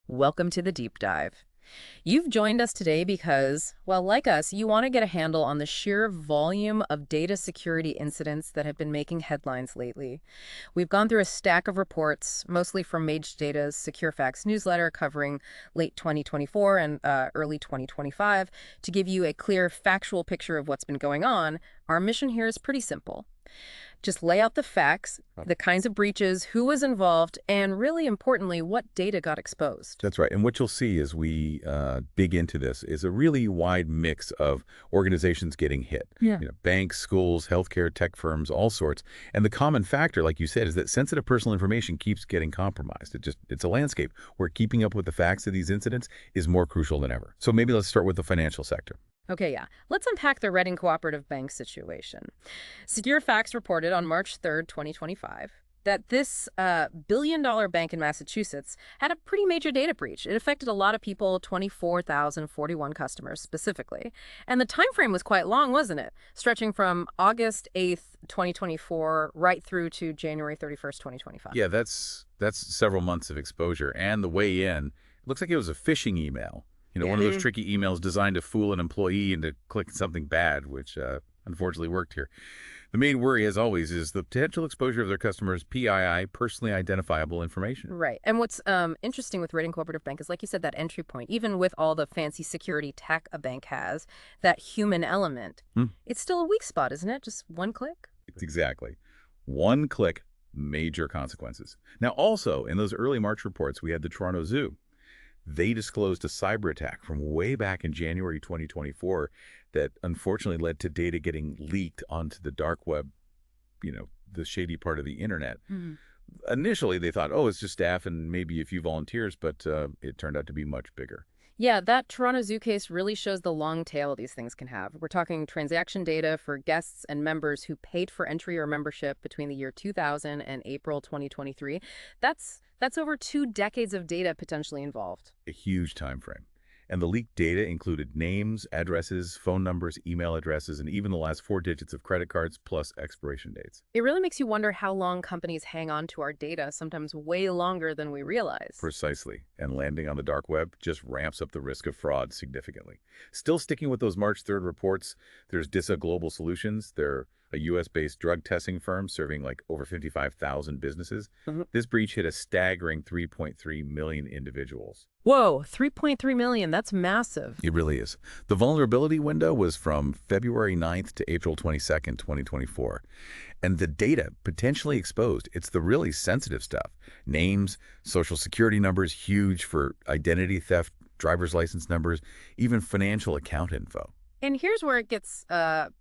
Welcome to the deep dive. You've joined us today because, well, like us, you want to get a handle on the sheer volume of data security incidents that have been making headlines lately. We've gone through a stack of reports, mostly from Mage Data's SecureFacts newsletter covering late 2024 and early 2025. To give you a clear, factual picture of what's been going on, our mission here is pretty simple. Just lay out the facts, the kinds of breaches, who was involved, and really importantly, what data got exposed. That's right. And what you'll see as we dig into this is a really wide mix of organizations getting hit. Yeah. Banks, schools, healthcare, tech firms, all sorts. And the common factor, like you said, is that sensitive personal information keeps getting compromised. It's a landscape where keeping up with the facts of these incidents is more crucial than ever. So maybe let's start with the financial sector. Okay, yeah. Let's unpack the Reading Cooperative Bank situation. SecureFacts reported on March 3rd, 2025, that this billion-dollar bank in Massachusetts had a pretty major data breach. It affected a lot of people, 24,041 customers specifically. And the time frame was quite long, wasn't it? Stretching from August 8th, 2024, right through to January 31st, 2025. Yeah, that's several months of exposure. And the way in, it looks like it was a phishing email. One of those tricky emails designed to fool an employee into clicking something bad, which unfortunately worked here. The main worry, as always, is the potential exposure of their customers' PII, personally identifiable information. Right. And what's interesting with Rating Cooperative Bank is, like you said, that entry point, even with all the fancy security tech a bank has, that human element, it's still a weak spot, isn't it? Just one click? Exactly. One click, major consequences. Now, also, in those early March reports, we had the Toronto Zoo. They disclosed a cyber attack from way back in January 2024 that unfortunately led to data getting leaked onto the dark web, the shady part of the internet. Initially, they thought, oh, it's just staff and maybe a few volunteers, but it turned out to be much bigger. Yeah, that Toronto Zoo case really shows the long tail these things can have. We're talking transaction data for guests and members who paid for entry or membership between the year 2000 and April 2023. That's over 2 decades of data potentially involved. A huge time frame. And the leaked data included names, addresses, phone numbers, email addresses, and even the last 4 digits of credit cards plus expiration dates. It really makes you wonder how long companies hang on to our data, sometimes way longer than we realize. Precisely. And landing on the dark web just ramps up the risk of fraud significantly. Still sticking with those March 3rd reports, there's DISA Global Solutions. They're a U.S.-based drug testing firm serving like over 55,000 businesses. This breach hit a staggering 3.3 million individuals. Whoa, 3.3 million, that's massive. It really is. The vulnerability window was from February 9th to April 22nd, 2024. And the data potentially exposed, it's the really sensitive stuff. Names, social security numbers, huge for identity theft, driver's license numbers, even financial account info. And here's where it gets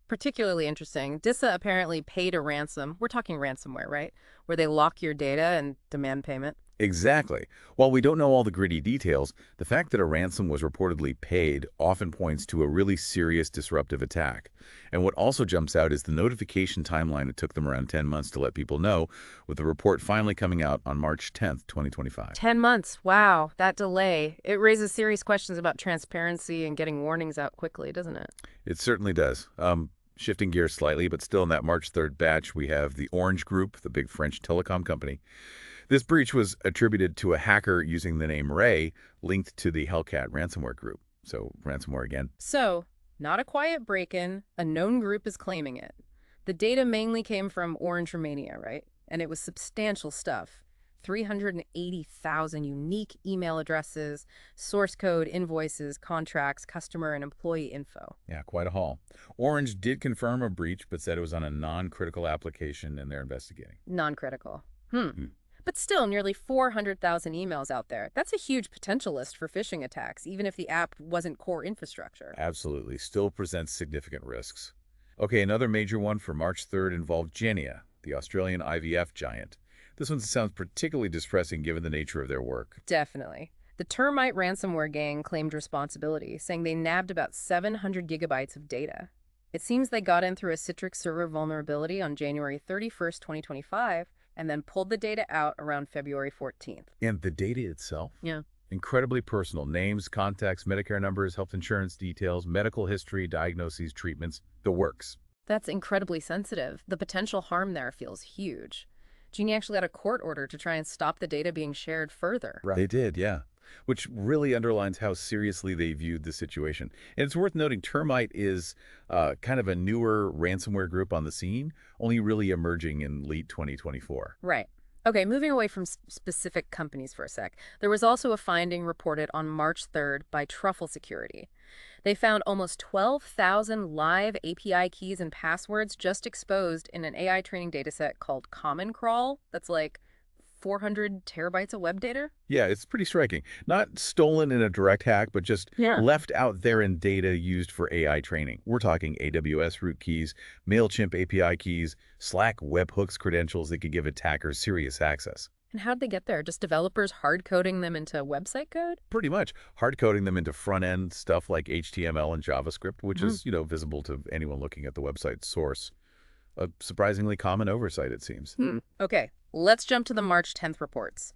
particularly interesting. DISA apparently paid a ransom. We're talking ransomware, right? Where they lock your data and demand payment. Exactly. While we don't know all the gritty details, the fact that a ransom was reportedly paid often points to a really serious disruptive attack. And what also jumps out is the notification timeline. It took them around 10 months to let people know, with the report finally coming out on March 10th, 2025. 10 months. Wow, that delay. It raises serious questions about transparency and getting warnings out quickly, doesn't it? It certainly does. Shifting gears slightly, but still in that March 3rd batch, we have the Orange Group, the big French telecom company. This breach was attributed to a hacker using the name Ray, linked to the Hellcat ransomware group. So ransomware again. So, not a quiet break-in. A known group is claiming it. The data mainly came from Orange, Romania, right? And it was substantial stuff. 380,000 unique email addresses, source code, invoices, contracts, customer and employee info. Yeah, quite a haul. Orange did confirm a breach, but said it was on a non-critical application and they're investigating. Non-critical. But still, nearly 400,000 emails out there. That's a huge potential list for phishing attacks, even if the app wasn't core infrastructure. Absolutely. Still presents significant risks. Okay, another major one for March 3rd involved Genia, the Australian IVF giant. This one sounds particularly distressing given the nature of their work. Definitely. The termite ransomware gang claimed responsibility, saying they nabbed about 700 gigabytes of data. It seems they got in through a Citrix server vulnerability on January 31st, 2025, and then pulled the data out around February 14th. And the data itself? Yeah. Incredibly personal. Names, contacts, Medicare numbers, health insurance details, medical history, diagnoses, treatments, the works. That's incredibly sensitive. The potential harm there feels huge. Genie actually had a court order to try and stop the data being shared further. Right. They did, yeah. which really underlines how seriously they viewed the situation. And it's worth noting Termite is kind of a newer ransomware group on the scene, only really emerging in late 2024. Right. Okay, moving away from specific companies for a sec. There was also a finding reported on March 3rd by Truffle Security. They found almost 12,000 live API keys and passwords just exposed in an AI training dataset called Common Crawl. That's like 400 terabytes of web data? Yeah, it's pretty striking. Not stolen in a direct hack, but just Yeah. left out there in data used for AI training. We're talking AWS root keys, MailChimp API keys, Slack webhooks credentials that could give attackers serious access. And how'd they get there? Just developers hard coding them into website code? Pretty much hard coding them into front-end stuff like HTML and JavaScript, which Mhm. is, visible to anyone looking at the website source. A surprisingly common oversight, it seems. Okay, let's jump to the March 10th reports.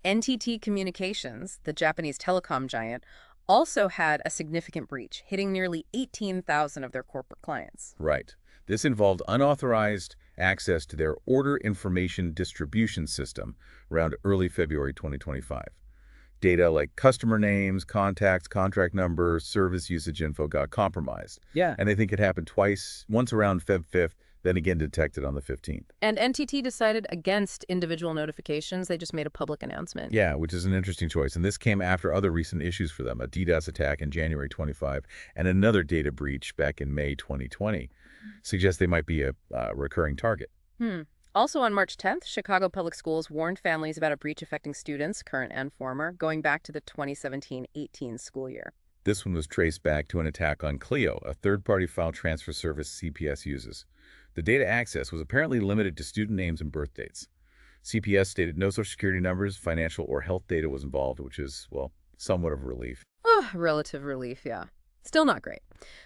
NTT Communications, the Japanese telecom giant, also had a significant breach, hitting nearly 18,000 of their corporate clients. Right. This involved unauthorized access to their order information distribution system around early February 2025. Data like customer names, contacts, contract numbers, service usage info got compromised. Yeah. And they think it happened twice, once around Feb 5th, then again detected on the 15th. And NTT decided against individual notifications. They just made a public announcement. Yeah, which is an interesting choice. And this came after other recent issues for them, a DDoS attack in January 25 and another data breach back in May 2020. Suggests they might be a recurring target. Also on March 10th, Chicago Public Schools warned families about a breach affecting students, current and former, going back to the 2017-18 school year. This one was traced back to an attack on Clio, a third-party file transfer service CPS uses. The data access was apparently limited to student names and birth dates. CPS stated no social security numbers, financial, or health data was involved, which is, well, somewhat of a relief. Oh, relative relief, yeah. Still not great.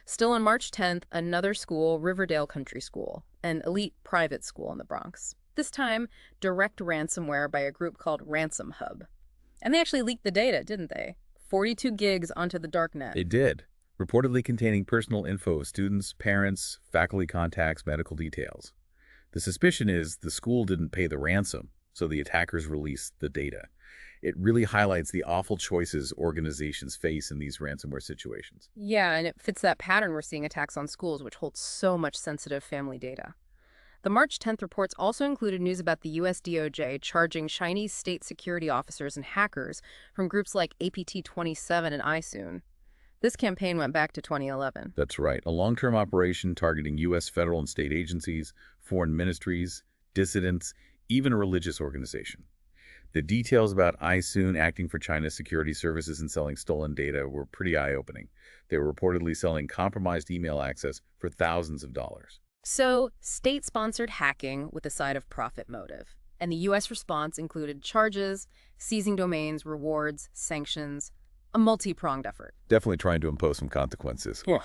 Still on March 10th, another school, Riverdale Country School, an elite private school in the Bronx. This time, direct ransomware by a group called Ransom Hub. And they actually leaked the data, didn't they? 42 gigs onto the darknet. It did, reportedly containing personal info of students, parents, faculty contacts, medical details. The suspicion is the school didn't pay the ransom, so the attackers released the data. It really highlights the awful choices organizations face in these ransomware situations. Yeah, and it fits that pattern we're seeing attacks on schools, which hold so much sensitive family data. The March 10th reports also included news about the US DOJ charging Chinese state security officers and hackers from groups like APT27 and iSoon. This campaign went back to 2011. That's right, a long-term operation targeting U.S. federal and state agencies, foreign ministries, dissidents, even a religious organization. The details about iSoon acting for China's security services and selling stolen data were pretty eye-opening. They were reportedly selling compromised email access for thousands of dollars. So, state-sponsored hacking with a side of profit motive. And the U.S. response included charges, seizing domains, rewards, sanctions, a multi-pronged effort. Definitely trying to impose some consequences. Yeah.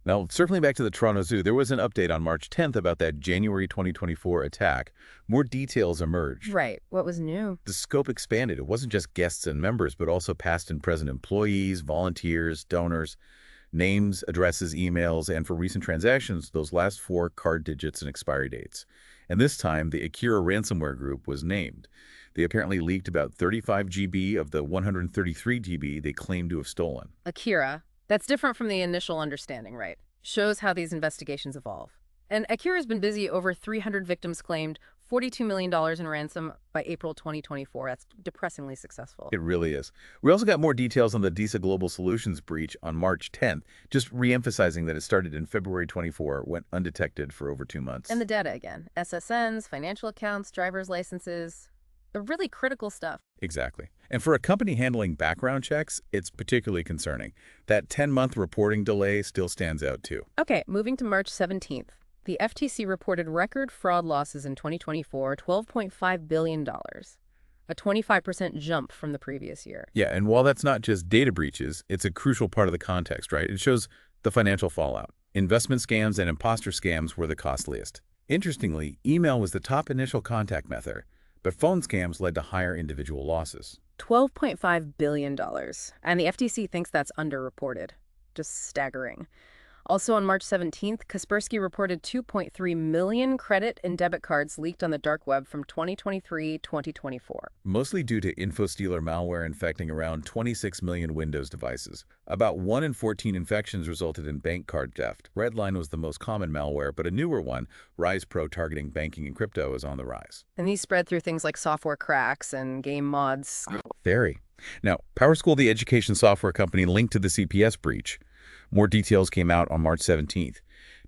Now, circling back to the Toronto Zoo, there was an update on March 10th about that January 2024 attack. More details emerged. Right. What was new? The scope expanded. It wasn't just guests and members, but also past and present employees, volunteers, donors, names, addresses, emails, and for recent transactions, those last 4 card digits and expiry dates. And this time, the Akira ransomware group was named. They apparently leaked about 35 GB of the 133 GB they claimed to have stolen. Akira. That's different from the initial understanding, right? Shows how these investigations evolve. And Akira's been busy. Over 300 victims claimed, $42 million in ransom by April 2024. That's depressingly successful. It really is. We also got more details on the DISA Global Solutions breach on March 10th, just re-emphasizing that it started in February 24, went undetected for over 2 months. And the data again. SSNs, financial accounts, driver's licenses. The really critical stuff. Exactly. And for a company handling background checks, it's particularly concerning. That 10-month reporting delay still stands out too. Okay, moving to March 17th. The FTC reported record fraud losses in 2024, $12.5 billion, a 25% jump from the previous year. Yeah, and while that's not just data breaches, it's a crucial part of the context, right? It shows the financial fallout. Investment scams and imposter scams were the costliest. Interestingly, email was the top initial contact method, but phone scams led to higher individual losses. $12.5 billion. And the FTC thinks that's underreported. Just staggering. Also on March 17th, Kaspersky reported 2.3 million credit and debit cards leaked on the dark web from 2023-2024. Mostly due to infostealer malware infecting around 26 million Windows devices. About 1 in 14 infections resulted in bank card theft. Redline was the most common malware, but a newer one, RisePro targeting banking and crypto, is on the rise. And these spread through things like software cracks and game mods. Very. Now, PowerSchool, the education software company, linked to the CPS breach. More details came out on March 17th.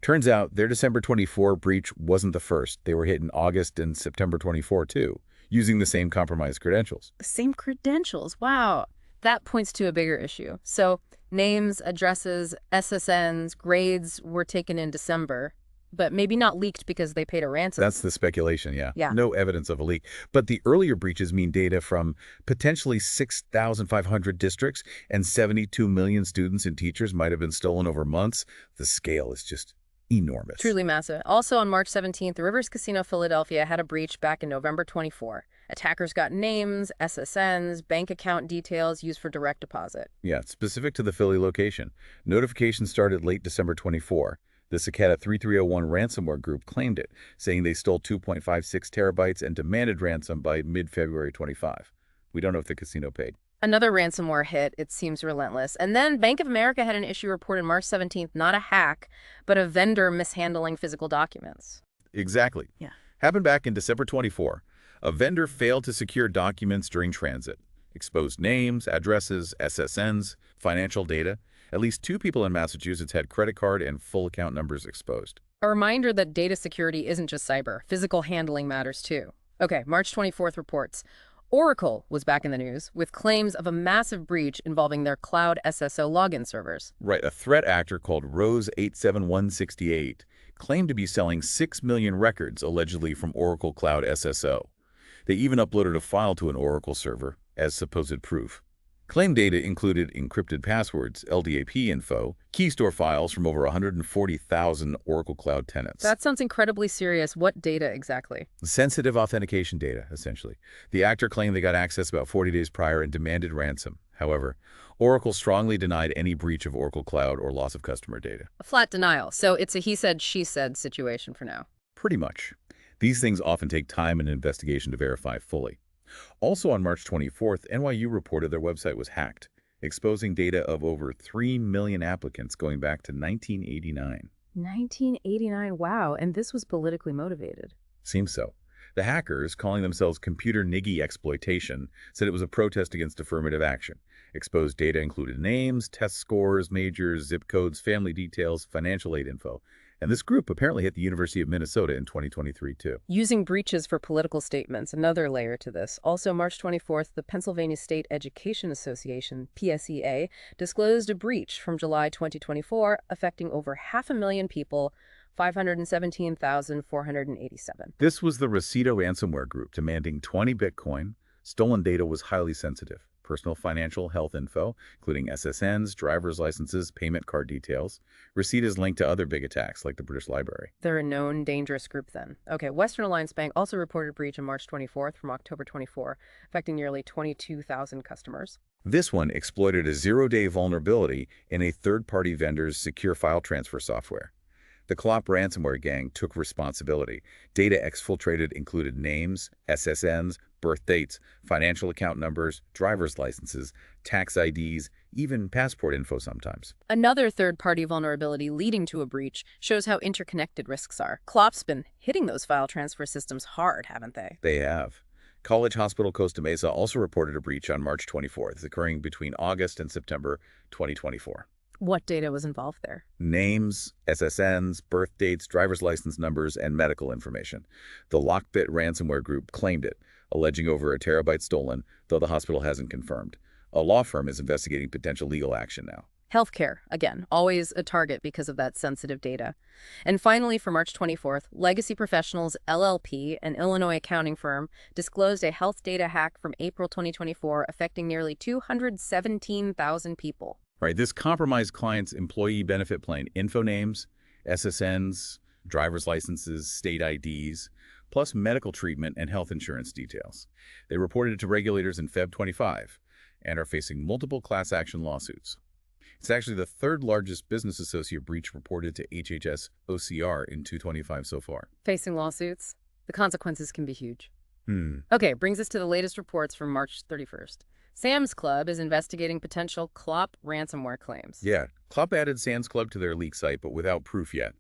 Turns out their December 24 breach wasn't the first. They were hit in August and September 24 too, using the same compromised credentials. Same credentials. Wow. That points to a bigger issue. So names, addresses, SSNs, grades were taken in December, but maybe not leaked because they paid a ransom. That's the speculation, yeah. Yeah. No evidence of a leak. But the earlier breaches mean data from potentially 6,500 districts and 72 million students and teachers might have been stolen over months. The scale is just enormous. Truly massive. Also on March 17th, the Rivers Casino Philadelphia had a breach back in November 24. Attackers got names, SSNs, bank account details used for direct deposit. Yeah, specific to the Philly location. Notifications started late December 24. The Cicada 3301 ransomware group claimed it, saying they stole 2.56 terabytes and demanded ransom by mid-February 25. We don't know if the casino paid. Another ransomware hit. It seems relentless. And then Bank of America had an issue reported March 17th, not a hack, but a vendor mishandling physical documents. Exactly. Yeah. Happened back in December 24. A vendor failed to secure documents during transit. Exposed names, addresses, SSNs, financial data. At least 2 people in Massachusetts had credit card and full account numbers exposed. A reminder that data security isn't just cyber. Physical handling matters too. Okay, March 24th reports. Oracle was back in the news with claims of a massive breach involving their cloud SSO login servers. Right, a threat actor called Rose87168 claimed to be selling 6 million records allegedly from Oracle Cloud SSO. They even uploaded a file to an Oracle server as supposed proof. Claim data included encrypted passwords, LDAP info, key store files from over 140,000 Oracle Cloud tenants. That sounds incredibly serious. What data exactly? Sensitive authentication data, essentially. The actor claimed they got access about 40 days prior and demanded ransom. However, Oracle strongly denied any breach of Oracle Cloud or loss of customer data. A flat denial. So it's a he said, she said situation for now. Pretty much. These things often take time and investigation to verify fully. Also on March 24th, NYU reported their website was hacked, exposing data of over 3 million applicants going back to 1989. 1989, wow, and this was politically motivated. Seems so. The hackers, calling themselves Computer Niggy Exploitation, said it was a protest against affirmative action. Exposed data included names, test scores, majors, zip codes, family details, financial aid info. And this group apparently hit the University of Minnesota in 2023, too. Using breaches for political statements, another layer to this. Also, March 24th, the Pennsylvania State Education Association, PSEA, disclosed a breach from July 2024 affecting over 500,000 people, 517,487. This was the Rhysida ransomware group demanding 20 Bitcoin. Stolen data was highly sensitive. Personal financial health info, including SSNs, driver's licenses, payment card details. Rhysida is linked to other big attacks, like the British Library. They're a known dangerous group then. Okay, Western Alliance Bank also reported a breach on March 24th from October 24, affecting nearly 22,000 customers. This one exploited a zero-day vulnerability in a third-party vendor's secure file transfer software. The Clop ransomware gang took responsibility. Data exfiltrated included names, SSNs, birth dates, financial account numbers, driver's licenses, tax IDs, even passport info sometimes. Another third-party vulnerability leading to a breach shows how interconnected risks are. Clop's been hitting those file transfer systems hard, haven't they? They have. College Hospital Costa Mesa also reported a breach on March 24th, occurring between August and September 2024. What data was involved there? Names, SSNs, birth dates, driver's license numbers, and medical information. The LockBit ransomware group claimed it, alleging over a terabyte stolen, though the hospital hasn't confirmed. A law firm is investigating potential legal action now. Healthcare, again, always a target because of that sensitive data. And finally, for March 24th, Legacy Professionals, LLP, an Illinois accounting firm, disclosed a health data hack from April 2024 affecting nearly 217,000 people. Right, this compromised client's employee benefit plan info names, SSNs, driver's licenses, state IDs, plus medical treatment and health insurance details. They reported it to regulators in Feb 25 and are facing multiple class action lawsuits. It's actually the third largest business associate breach reported to HHS OCR in 2025 so far. Facing lawsuits, the consequences can be huge. Hmm. Okay, brings us to the latest reports from March 31st. Sam's Club is investigating potential CLOP ransomware claims. Yeah, Club added Sam's Club to their leak site, but without proof yet.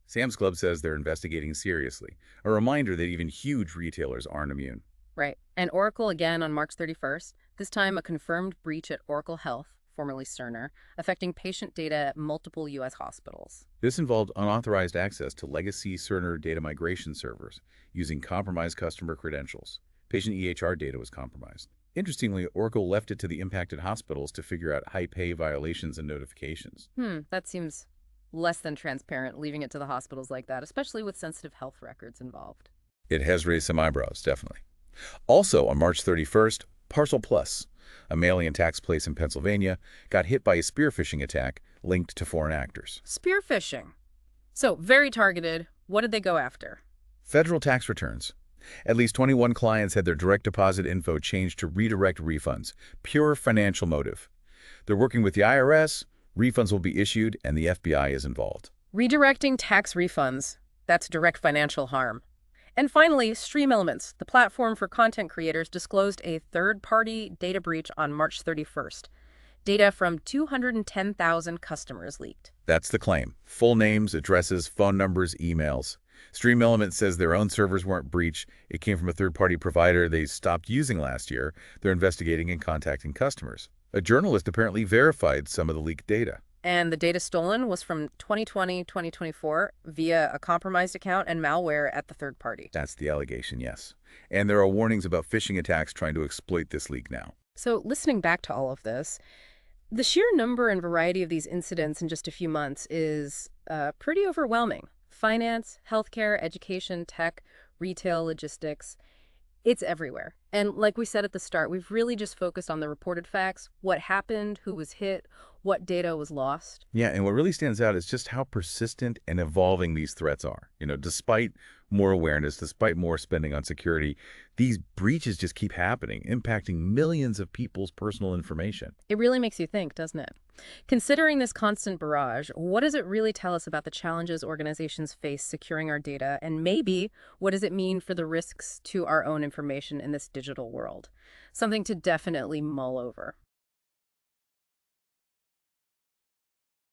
Sam's Club says they're investigating seriously, a reminder that even huge retailers aren't immune. Right. And Oracle again on March 31st, this time a confirmed breach at Oracle Health, formerly Cerner, affecting patient data at multiple U.S. hospitals. This involved unauthorized access to legacy Cerner data migration servers using compromised customer credentials. Patient EHR data was compromised. Interestingly, Oracle left it to the impacted hospitals to figure out high-pay violations and notifications. That seems less than transparent, leaving it to the hospitals like that, especially with sensitive health records involved. It has raised some eyebrows, definitely. Also, on March 31st, Parcel Plus, a mail-in tax place in Pennsylvania, got hit by a spear phishing attack linked to foreign actors. Spear phishing. So, very targeted. What did they go after? Federal tax returns. At least 21 clients had their direct deposit info changed to redirect refunds. Pure financial motive. They're working with the IRS, refunds will be issued, and the FBI is involved. Redirecting tax refunds. That's direct financial harm. And finally, Stream Elements, the platform for content creators, disclosed a third-party data breach on March 31st. Data from 210,000 customers leaked. That's the claim. Full names, addresses, phone numbers, emails. Stream Elements says their own servers weren't breached. It came from a third-party provider they stopped using last year. They're investigating and contacting customers. A journalist apparently verified some of the leaked data. And the data stolen was from 2020-2024 via a compromised account and malware at the third party. That's the allegation, yes. And there are warnings about phishing attacks trying to exploit this leak now. So listening back to all of this, the sheer number and variety of these incidents in just a few months is pretty overwhelming. Finance, healthcare, education, tech, retail, logistics. It's everywhere. And like we said at the start, we've really just focused on the reported facts, what happened, who was hit, what data was lost. Yeah, and what really stands out is just how persistent and evolving these threats are. Despite more awareness, despite more spending on security, these breaches just keep happening, impacting millions of people's personal information. It really makes you think, doesn't it? Considering this constant barrage, what does it really tell us about the challenges organizations face securing our data? And maybe, what does it mean for the risks to our own information in this digital world? Something to definitely mull over.